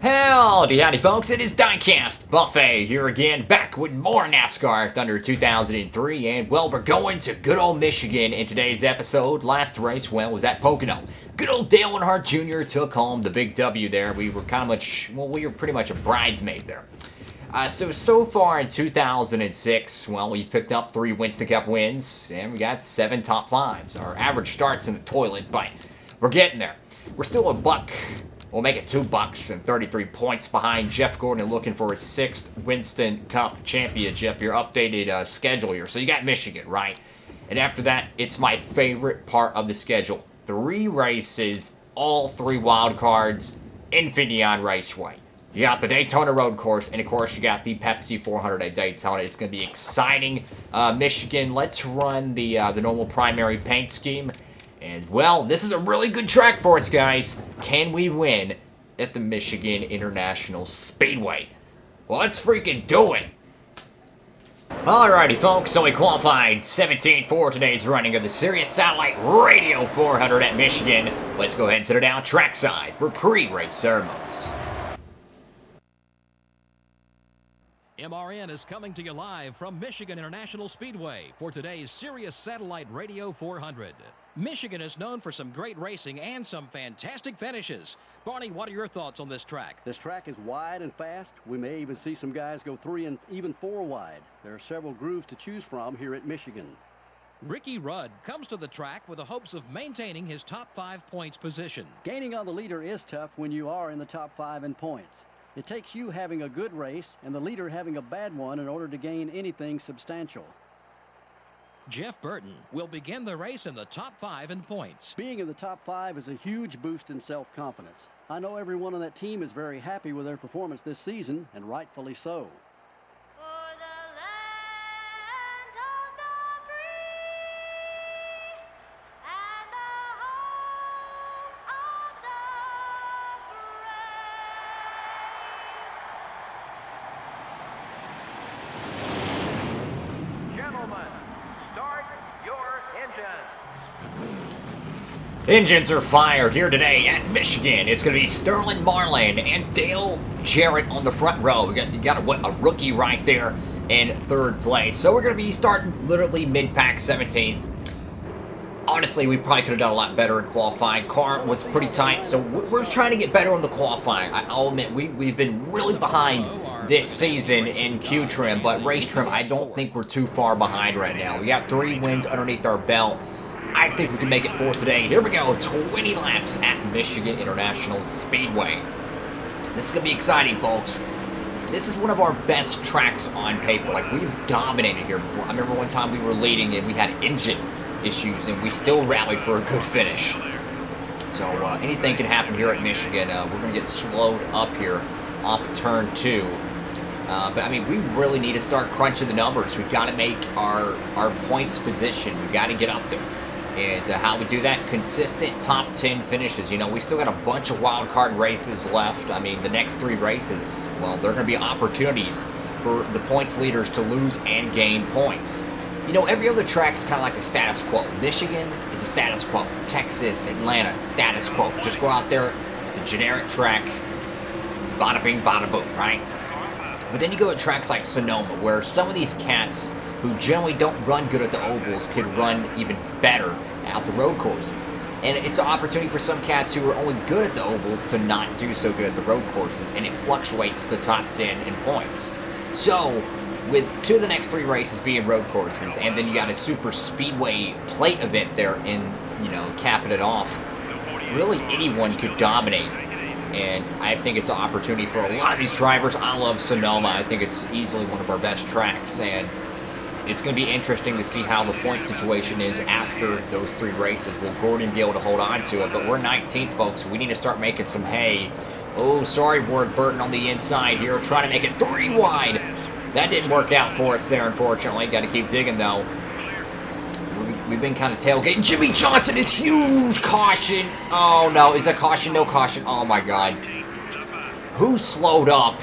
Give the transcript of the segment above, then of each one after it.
Howdy, howdy folks, it is DIECAST Buffet here again, back with more NASCAR Thunder 2003, and well, we're going to good old Michigan in today's episode. Last race, well, was at Pocono. Good old Dale Earnhardt Jr. took home the big W there. We were we were pretty much a bridesmaid there. So far in 2006, well, we picked up 3 Winston Cup wins, and we got 7 top 5s. Our average starts in the toilet, but we're getting there. We're still a buck. We'll make it $2 and 33 points behind Jeff Gordon, looking for his 6th Winston Cup championship. Your updated schedule here. So you got Michigan, right? And after that, it's my favorite part of the schedule. 3 races, all 3 wild cards, Infineon Raceway. You got the Daytona Road Course, and of course you got the Pepsi 400 at Daytona. It's going to be exciting. Michigan, let's run the normal primary paint scheme. And, well, this is a really good track for us, guys. Can we win at the Michigan International Speedway? Well, let's freaking do it. Alrighty, folks, so we qualified 17th for today's running of the Sirius Satellite Radio 400 at Michigan. Let's go ahead and set it down trackside for pre-race ceremonies. MRN is coming to you live from Michigan International Speedway for today's Sirius Satellite Radio 400. Michigan is known for some great racing and some fantastic finishes. Barney, what are your thoughts on this track? This track is wide and fast. We may even see some guys go 3 and even 4 wide. There are several grooves to choose from here at Michigan. Ricky Rudd comes to the track with the hopes of maintaining his top 5 points position. Gaining on the leader is tough when you are in the top 5 in points. It takes you having a good race and the leader having a bad one in order to gain anything substantial. Jeff Burton will begin the race in the top 5 in points. Being in the top 5 is a huge boost in self-confidence. I know everyone on that team is very happy with their performance this season, and rightfully so. Engines are fired here today at Michigan. It's going to be Sterling Marlin and Dale Jarrett on the front row. You got a rookie right there in 3rd place. So we're going to be starting literally mid-pack 17th. Honestly, we probably could have done a lot better in qualifying. Car was pretty tight, so we're trying to get better on the qualifying. I'll admit, we've been really behind this season in Q trim, but race trim, I don't think we're too far behind right now. We got 3 wins underneath our belt. I think we can make it 4 today. Here we go, 20 laps at Michigan International Speedway. This is going to be exciting, folks. This is one of our best tracks on paper. Like, we've dominated here before. I remember one time we were leading and we had engine issues, and we still rallied for a good finish. So anything can happen here at Michigan. We're going to get slowed up here off turn 2. But, I mean, we really need to start crunching the numbers. We've got to make our points position. We've got to get up there. And how we do that, consistent top 10 finishes. You know, we still got a bunch of wild card races left. I mean, the next 3 races, well, they're going to be opportunities for the points leaders to lose and gain points. You know, every other track's kind of like a status quo. Michigan is a status quo. Texas, Atlanta, status quo. Just go out there, it's a generic track, bada bing, bada boom, right? But then you go to tracks like Sonoma, where some of these cats who generally don't run good at the ovals could run even better at the road courses. And it's an opportunity for some cats who are only good at the ovals to not do so good at the road courses, and it fluctuates the top 10 in points. So, with 2 of the next 3 races being road courses, and then you got a super speedway plate event there in, you know, capping it off, really anyone could dominate. And I think it's an opportunity for a lot of these drivers. I love Sonoma. I think it's easily one of our best tracks, and it's going to be interesting to see how the point situation is after those 3 races. Will Gordon be able to hold on to it? But we're 19th, folks. We need to start making some hay. Oh, sorry, Ward Burton on the inside here, trying to make it 3 wide. That didn't work out for us there, unfortunately. Got to keep digging, though. We've been kind of tailgating. Jimmy Johnson is huge. Caution. Oh, no. Is that caution? No caution. Oh, my God. Who slowed up?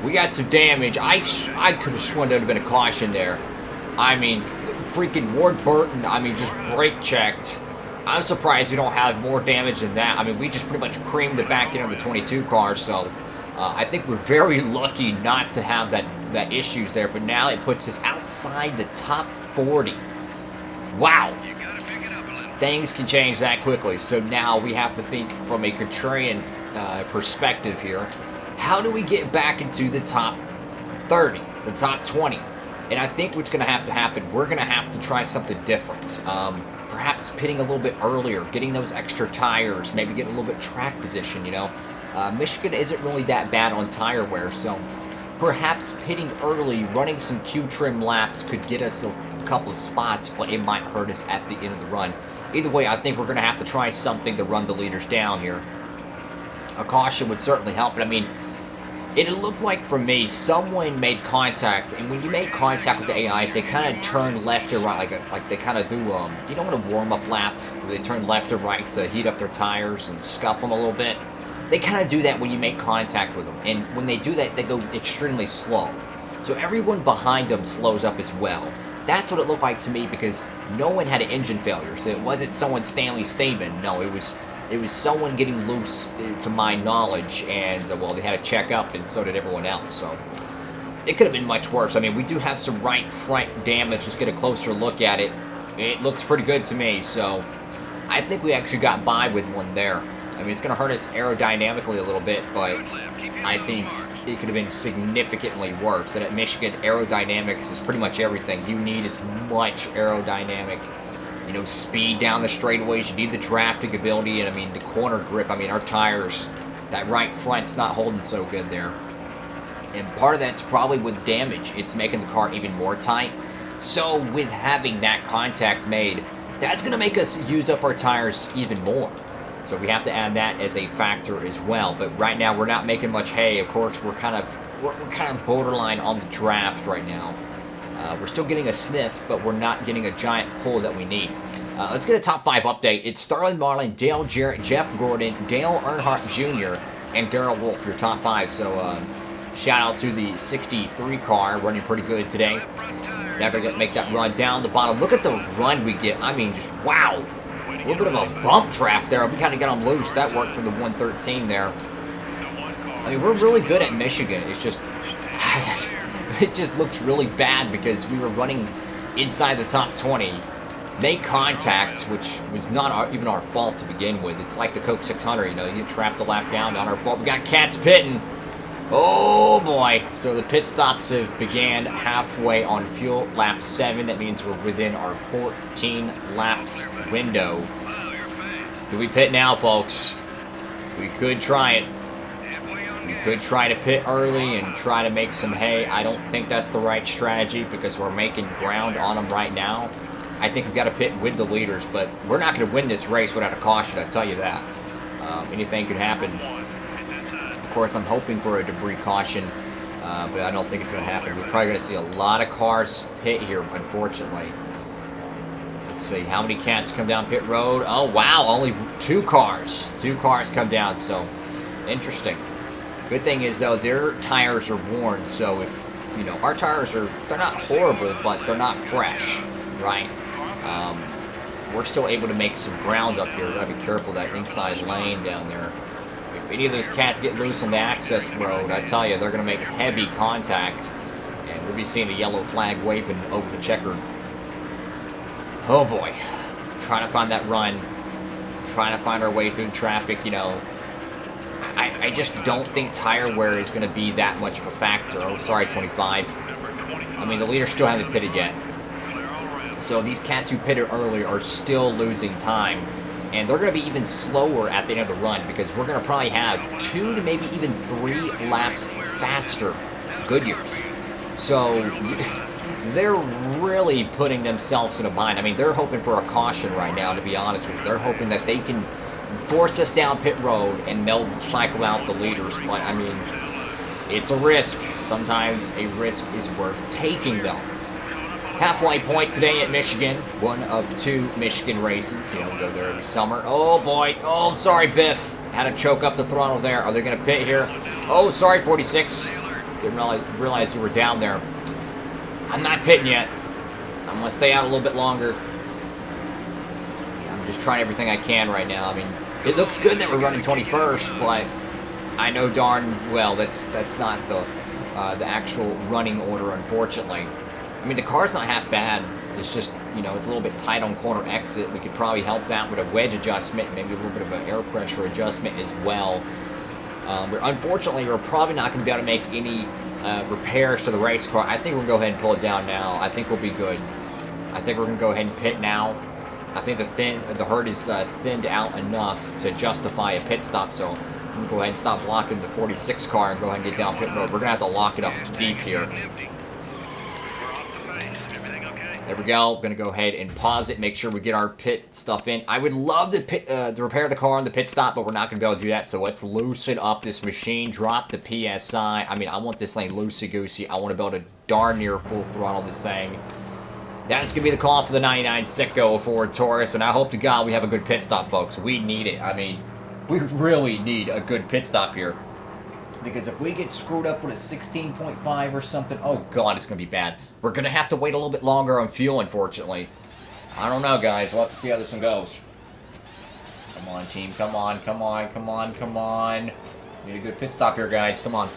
We got some damage. I could have sworn there would have been a caution there. I mean, freaking Ward Burton, I mean, just brake checked. I'm surprised we don't have more damage than that. I mean, we just pretty much creamed the back end of the 22 car, so I think we're very lucky not to have that issues there, but now it puts us outside the top 40. Wow. Things can change that quickly. So now we have to think from a contrarian perspective here. How do we get back into the top 30, the top 20? And I think what's going to happen, we're going to have to try something different. Perhaps pitting a little bit earlier, getting those extra tires, maybe get a little bit track position, you know. Michigan isn't really that bad on tire wear, so perhaps pitting early, running some Q-trim laps could get us a couple of spots, but it might hurt us at the end of the run. Either way, I think we're going to have to try something to run the leaders down here. A caution would certainly help, but I mean, it looked like for me, someone made contact, and when you make contact with the AIs, they kind of turn left or right, like they kind of do, you know, in a warm-up lap, where they turn left or right to heat up their tires and scuff them a little bit. They kind of do that when you make contact with them, and when they do that, they go extremely slow. So everyone behind them slows up as well. That's what it looked like to me, because no one had an engine failure. So it wasn't someone Stanley Stamen. No, it was someone getting loose, to my knowledge, and well, they had to check up, and so did everyone else. So it could have been much worse. I mean, we do have some right front damage. Let's get a closer look at it. It looks pretty good to me. So I think we actually got by with one there. I mean, it's going to hurt us aerodynamically a little bit, but I think it could have been significantly worse. And at Michigan, aerodynamics is pretty much everything. You need as much aerodynamic, you know, speed down the straightaways. You need the drafting ability, and I mean, the corner grip. I mean, our tires, that right front's not holding so good there. And part of that's probably with damage. It's making the car even more tight. So with having that contact made, that's going to make us use up our tires even more. So we have to add that as a factor as well. But right now, we're not making much hay. Of course, we're kind of borderline on the draft right now. We're still getting a sniff, but we're not getting a giant pull that we need. Let's get a top 5 update. It's Sterling Marlin, Dale Jarrett, Jeff Gordon, Dale Earnhardt Jr., and Darrell Wolf, your top 5. So shout out to the 63 car, running pretty good today. Now going to make that run down the bottom. Look at the run we get. I mean, just wow. A little bit of a bump draft there. We kind of got them loose. That worked for the 113 there. I mean, we're really good at Michigan. It's just, it just looks really bad because we were running inside the top 20. Make contact, which was not even our fault to begin with. It's like the Coke 600, you know, you get trapped the lap down, not our fault. We got cats pitting. Oh boy. So the pit stops have began halfway on fuel lap 7. That means we're within our 14 laps window. Do we pit now, folks? We could try it. We could try to pit early and try to make some hay. I don't think that's the right strategy because we're making ground on them right now. I think we've got to pit with the leaders, but we're not going to win this race without a caution, I'll tell you that. Anything could happen. Of course, I'm hoping for a debris caution, but I don't think it's going to happen. We're probably going to see a lot of cars pit here, unfortunately. Let's see, how many cats come down pit road? Oh, wow, only 2 cars. 2 cars come down, so interesting. Good thing is, though, their tires are worn, so if, you know, our tires are, they're not horrible, but they're not fresh, right? We're still able to make some ground up here. We've got to be careful of that inside lane down there. If any of those cats get loose on the access road, I tell you, they're going to make heavy contact, and we'll be seeing a yellow flag waving over the checkered. Oh boy, trying to find that run, trying to find our way through traffic. You know, I just don't think tire wear is going to be that much of a factor. Oh, sorry, 25. I mean, the leaders still haven't pitted yet, so these cats who pitted earlier are still losing time. And they're going to be even slower at the end of the run because we're going to probably have 2 to maybe even 3 laps faster Goodyears. So they're really putting themselves in a bind. I mean, they're hoping for a caution right now, to be honest with you. They're hoping that they can force us down pit road and they'll cycle out the leaders. But, I mean, it's a risk. Sometimes a risk is worth taking, though. Halfway point today at Michigan. One of 2 Michigan races. You know, we go there every summer. Oh, boy. Oh, sorry, Biff. Had to choke up the throttle there. Are they going to pit here? Oh, sorry, 46. Didn't realize you were down there. I'm not pitting yet. I'm going to stay out a little bit longer. Yeah, I'm just trying everything I can right now. I mean, it looks good that we're running 21st, but I know darn well that's not the actual running order, unfortunately. I mean, the car's not half bad. It's just, you know, it's a little bit tight on corner exit. We could probably help that with a wedge adjustment, maybe a little bit of an air pressure adjustment as well. Unfortunately, we're probably not going to be able to make any repairs to the race car. I think we'll go ahead and pull it down now. I think we'll be good. I think we're going to go ahead and pit now. I think the herd is thinned out enough to justify a pit stop, so I'm going to go ahead and stop blocking the 46 car and go ahead and get down pit road. We're going to have to lock it up deep here. There we go. We're going to go ahead and pause it, make sure we get our pit stuff in. I would love to repair the car on the pit stop, but we're not going to be able to do that. So let's loosen up this machine, drop the PSI. I mean, I want this thing loosey-goosey. I want to be able to darn near full throttle this thing. That's going to be the call for the 99 Sitco Ford Taurus, and I hope to God we have a good pit stop, folks. We need it. I mean, we really need a good pit stop here. Because if we get screwed up with a 16.5 or something, oh God, it's going to be bad. We're going to have to wait a little bit longer on fuel, unfortunately. I don't know, guys. We'll have to see how this one goes. Come on, team. Come on, come on, come on, come on. Need a good pit stop here, guys. Come on.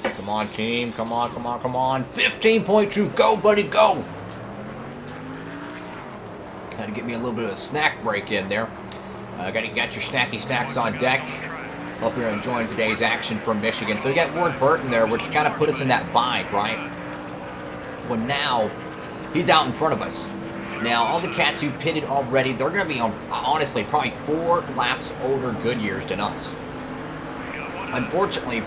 Come on, team. Come on, come on, come on. 15.2. Go, buddy, go. Had to get me a little bit of a snack break in there. Got your snacky snacks on deck. Hope you're enjoying today's action from Michigan. So we got Ward Burton there, which kind of put us in that bind, right? Well, now he's out in front of us. Now, all the cats who pitted already, they're going to be, honestly, probably 4 laps older Goodyears than us. Unfortunately,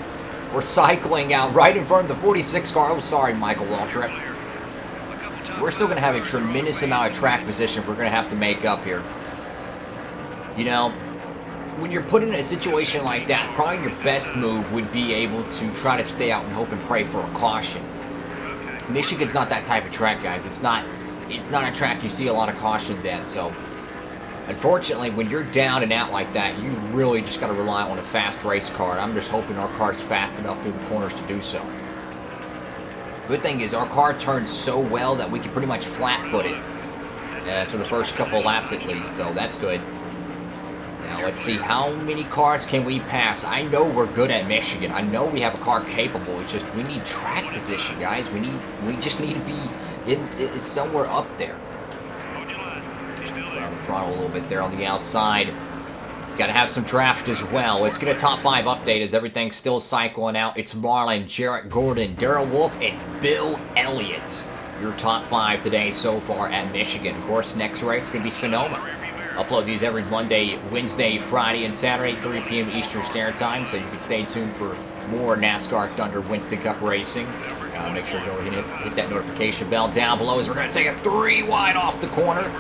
we're cycling out right in front of the 46 car. Oh, sorry, Michael Waltrip. We're still going to have a tremendous amount of track position we're going to have to make up here. You know, when you're put in a situation like that, probably your best move would be able to try to stay out and hope and pray for a caution. Michigan's not that type of track, guys. It's not a track you see a lot of cautions at. So, unfortunately, when you're down and out like that, you really just got to rely on a fast race car. I'm just hoping our car's fast enough through the corners to do so. Good thing is our car turns so well that we can pretty much flat-foot it for the first couple laps at least. So that's good. Now, let's see, how many cars can we pass? I know we're good at Michigan. I know we have a car capable. It's just we need track position, guys. We just need to be in somewhere up there. Down the throttle a little bit there on the outside. Got to have some draft as well. Let's get a top 5 update as everything's still cycling out. It's Marlon, Jarrett Gordon, Darrell Wolf, and Bill Elliott. Your top 5 today so far at Michigan. Of course, next race is going to be Sonoma. Upload these every Monday, Wednesday, Friday, and Saturday, 3 p.m. Eastern Standard Time, so you can stay tuned for more NASCAR Thunder Winston Cup racing. Make sure to go ahead and hit that notification bell down below as we're going to take it 3 wide off the corner.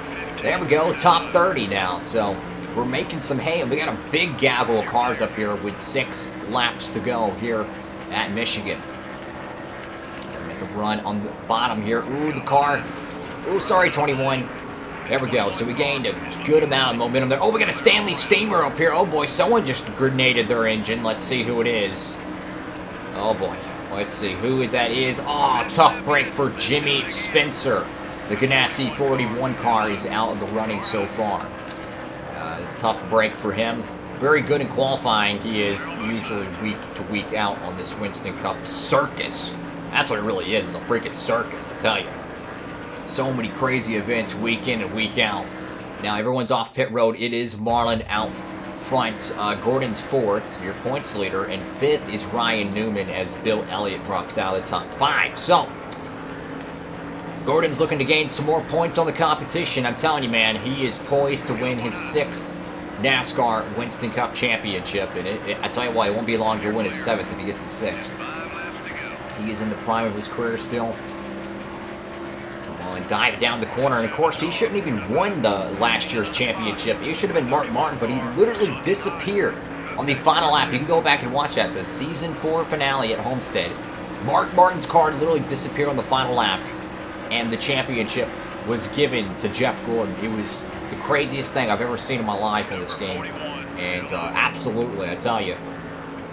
There we go, top 30 now. So we're making some hay, and we got a big gaggle of cars up here with 6 laps to go here at Michigan. Gotta make a run on the bottom here. Ooh, the car. Ooh, sorry, 21. There we go. So we gained a good amount of momentum there. Oh, we got a Stanley Steamer up here. Oh, boy. Someone just grenaded their engine. Let's see who it is. Oh, boy. Let's see who that is. Oh, tough break for Jimmy Spencer. The Ganassi 41 car is out of the running so far. Tough break for him. Very good in qualifying. He is usually week to week out on this Winston Cup circus. That's what it really is. It's a freaking circus, I tell you. So many crazy events week in and week out. Now everyone's off pit road. It is Marlon out front. Gordon's 4th, your points leader, and 5th is Ryan Newman as Bill Elliott drops out of the top 5. So Gordon's looking to gain some more points on the competition. I'm telling you, man, he is poised to win his 6th NASCAR Winston Cup championship. And I tell you what, it won't be long to win his 7th if he gets his 6th. He is in the prime of his career still. And dive down the corner, and of course he shouldn't even won the last year's championship. It should have been Mark Martin, but he literally disappeared on the final lap. You can go back and watch that, the season 4 finale at Homestead. Mark Martin's car literally disappeared on the final lap, and the championship was given to Jeff Gordon. It was the craziest thing I've ever seen in my life in this game, and absolutely, I tell you,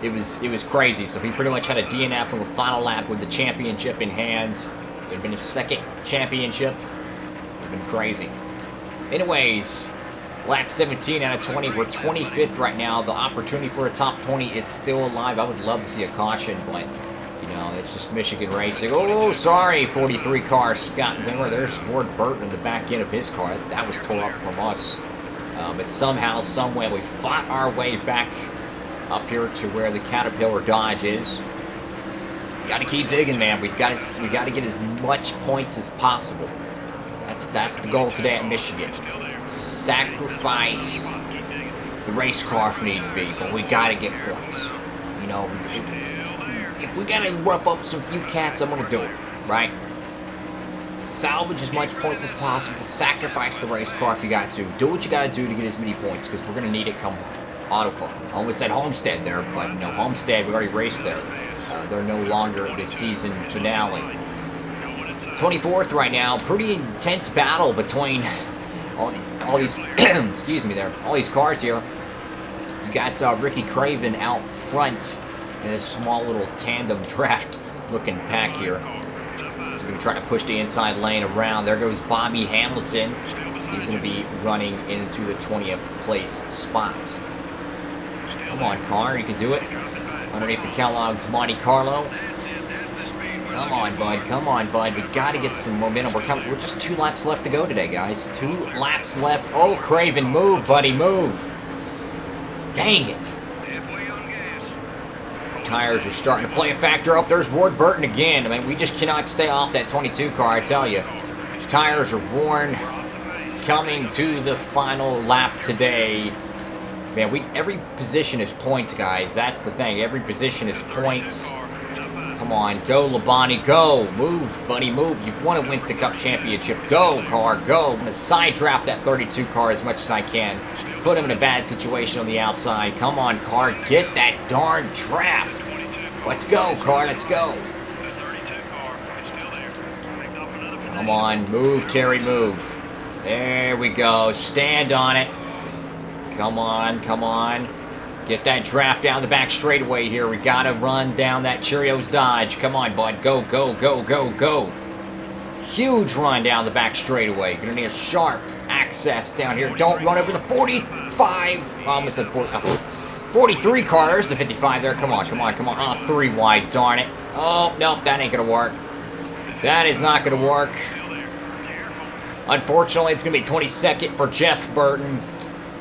it was crazy. So he pretty much had a DNF on the final lap with the championship in hand. It would have been his 2nd championship. It would have been crazy. Anyways, Lap 17 out of 20. We're 25th right now. The opportunity for a top 20, it's still alive. I would love to see a caution, but, you know, it's just Michigan racing. Oh, sorry, 43 car, Scott Wimmer. There's Ward Burton in the back end of his car. That was tore up from us. But somehow, someway, we fought our way back up here to where the Caterpillar Dodge is. Got to keep digging, man. We got to get as much points as possible. That's the goal today at Michigan. Sacrifice the race car if need be, but we got to get points. You know, if we got to rough up some few cats, I'm gonna do it, right? Salvage as much points as possible. Sacrifice the race car if you got to. Do what you got to do to get as many points, because we're gonna need it come Auto Club. I almost said Homestead there, but no, Homestead, we already raced there. They're no longer the season finale. 24th right now. Pretty intense battle between all these excuse me there, all these cars here. You got Ricky Craven out front in this small little tandem draft looking pack here. So we're going to try to push the inside lane around. There goes Bobby Hamilton. He's going to be running into the 20th place spots. Come on, car, you can do it. Underneath the Kellogg's Monte Carlo. Come on, bud. Come on, bud. We got to get some momentum. We're just 2 laps left to go today, guys. 2 laps left. Oh, Craven, move, buddy, move. Dang it. Tires are starting to play a factor. Up there's Ward Burton again. I mean, we just cannot stay off that 22 car, I tell you. Tires are worn. Coming to the final lap today. Man, every position is points, guys. That's the thing. Every position is points. Come on, go, Labonte, go. Move, buddy, move. You've won a Winston Cup championship. Go, car, go. I'm going to side draft that 32 car as much as I can. Put him in a bad situation on the outside. Come on, car, get that darn draft. Let's go, car, let's go. Come on, move, Terry, move. There we go. Stand on it. Come on, come on. Get that draft down the back straightaway here. We got to run down that Cheerios Dodge. Come on, bud. Go, go, go, go, go. Huge run down the back straightaway. Going to need a sharp access down here. Don't run over the 45. I almost said 43 car. There's the 55 there. Come on, come on, come on. Oh, 3 wide. Darn it. Oh, nope. That ain't going to work. That is not going to work. Unfortunately, it's going to be 22nd for Jeff Burton.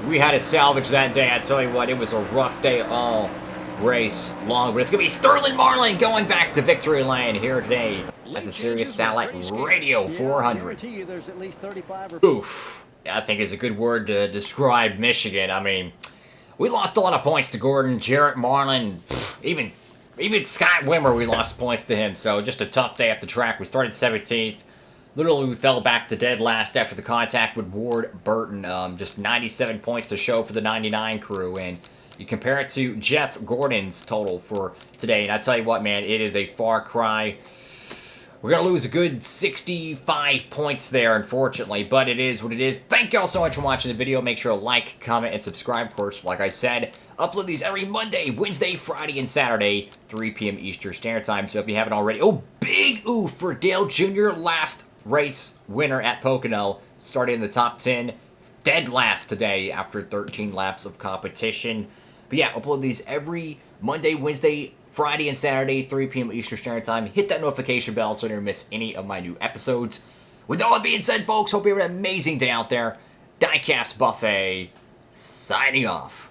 We had to salvage that day. I tell you what, it was a rough day all race long. But it's going to be Sterling Marlin going back to victory lane here today at the Sirius Satellite Radio 400. Oof. I think is a good word to describe Michigan. I mean, we lost a lot of points to Gordon, Jarrett Marlin, even Scott Wimmer, we lost points to him. So just a tough day at the track. We started 17th. Literally, we fell back to dead last after the contact with Ward Burton. Just 97 points to show for the 99 crew. And you compare it to Jeff Gordon's total for today. And I tell you what, man, it is a far cry. We're going to lose a good 65 points there, unfortunately. But it is what it is. Thank you all so much for watching the video. Make sure to like, comment, and subscribe. Of course, like I said, upload these every Monday, Wednesday, Friday, and Saturday, 3 p.m. Eastern Standard Time. So if you haven't already, oh, big oof for Dale Jr. last race winner at Pocono, starting in the top 10, dead last today after 13 laps of competition. But yeah, upload these every Monday, Wednesday, Friday, and Saturday, 3 p.m. Eastern Standard Time. Hit that notification bell so you don't miss any of my new episodes. With all that being said, folks, hope you have an amazing day out there. DIECAST Buffet, signing off.